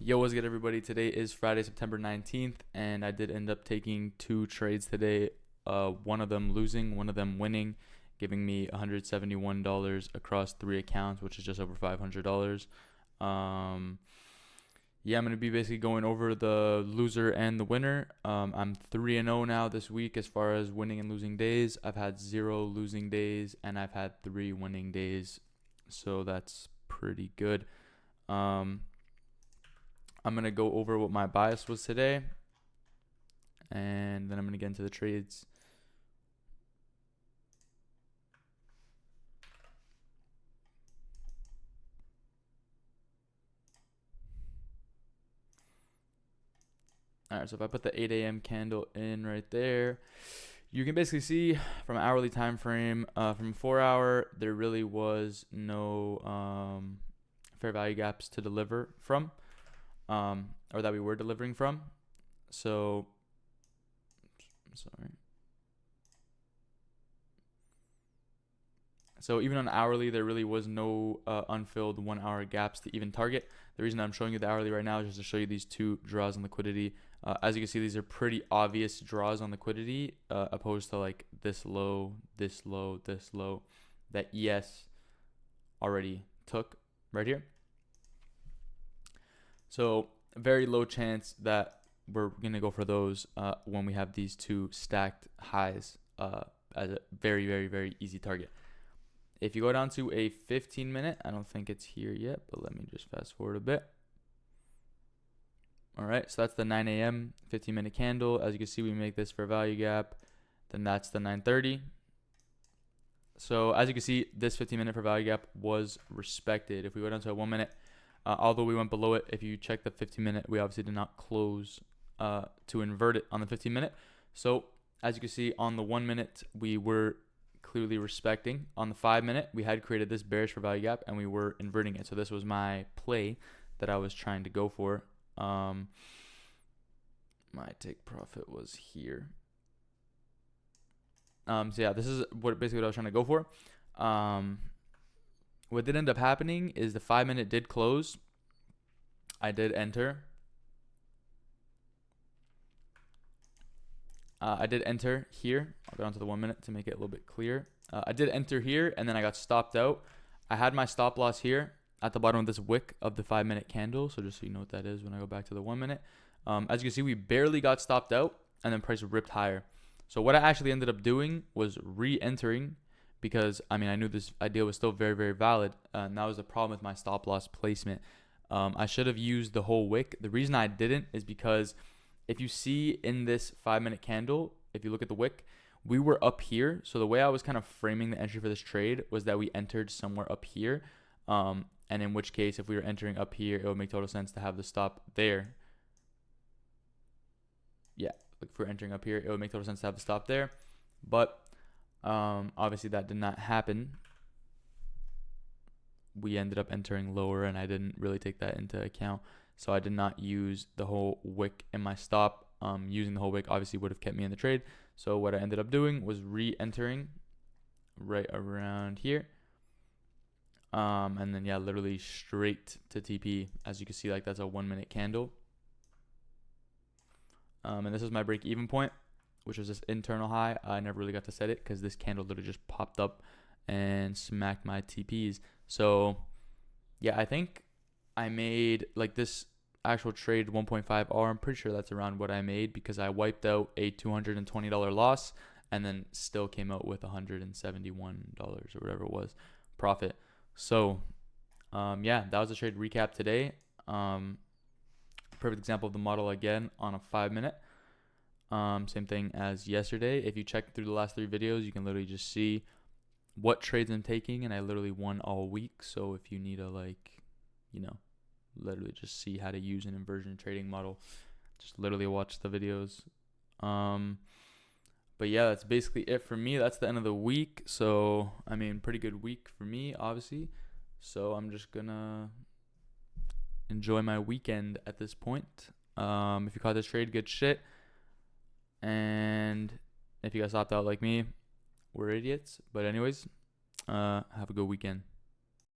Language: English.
Yo, what's good, everybody? Today is Friday, September 19th, and I did end up taking two trades today. One of them losing, one of them winning, giving me $171 across three accounts, which is just over $500. Yeah, I'm going to be basically going over the loser and the winner. I'm 3-0 now this week as far as winning and losing days. I've had 0 losing days, and I've had 3 winning days, so that's pretty good. I'm going to go over what my bias was today, and then I'm going to get into the trades. All right, so if I put the 8 a.m. candle in right there, you can basically see from hourly time frame, from 4 hour, there really was no fair value gaps to deliver from, or that we were delivering from. So, sorry. So even on hourly, there really was no unfilled 1 hour gaps to even target. The reason I'm showing you the hourly right now is just to show you these two draws on liquidity. As you can see, these are pretty obvious draws on liquidity, opposed to like this low, this low, this low, that ES already took right here. So very low chance that we're going to go for those when we have these two stacked highs as a very, very, very easy target. If you go down to a 15-minute, I don't think it's here yet, but let me just fast forward a bit. All right, so that's the 9 a.m. 15-minute candle. As you can see, we make this fair value gap. Then that's the 9:30. So as you can see, this 15-minute fair value gap was respected. If we go down to a 1 minute, although we went below it, if you check the 15-minute, we obviously did not close to invert it on the 15-minute. So as you can see, on the 1 minute, we were clearly respecting. On the 5 minute, we had created this bearish fair value gap and we were inverting it. So this was my play that I was trying to go for. My take profit was here. So yeah, this is basically what I was trying to go for. What did end up happening is the 5 minute did close. I did enter. I did enter here. I'll go down to the 1 minute to make it a little bit clear. I did enter here, and then I got stopped out. I had my stop loss here at the bottom of this wick of the 5 minute candle. So just so you know what that is when I go back to the 1 minute. As you can see, we barely got stopped out, and then price ripped higher. So what I actually ended up doing was re-entering because, I mean, I knew this idea was still very, very valid. And that was the problem with my stop loss placement. I should have used the whole wick. The reason I didn't is because if you see in this 5 minute candle, if you look at the wick, we were up here. So the way I was kind of framing the entry for this trade was that we entered somewhere up here. And in which case, if we were entering up here, it would make total sense to have the stop there. Yeah, if we're entering up here, it would make total sense to have the stop there. But obviously that did not happen. We ended up entering lower, and I didn't really take that into account. So I did not use the whole wick in my stop. Using the whole wick obviously would have kept me in the trade. So what I ended up doing was re-entering right around here. And then, yeah, literally straight to TP. As you can see, like that's a 1 minute candle. And this is my break-even point, which was this internal high. I never really got to set it because this candle literally just popped up and smacked my TPs. So, yeah, I think I made like this actual trade 1.5 R. I'm pretty sure that's around what I made because I wiped out a $220 loss and then still came out with $171 or whatever it was profit. So, yeah, that was a trade recap today. Perfect example of the model again on a 5 minute. Same thing as yesterday. If you check through the last 3 videos, you can literally just see what trades I'm taking, and I literally won all week. So if you need to, like, you know, literally just see how to use an inversion trading model, just literally watch the videos. But yeah, that's basically it for me. That's the end of the week. So I mean, pretty good week for me, obviously. So I'm just gonna enjoy my weekend at this point. If you caught this trade, good shit. And if you guys stopped out like me, we're idiots. But anyways, have a good weekend.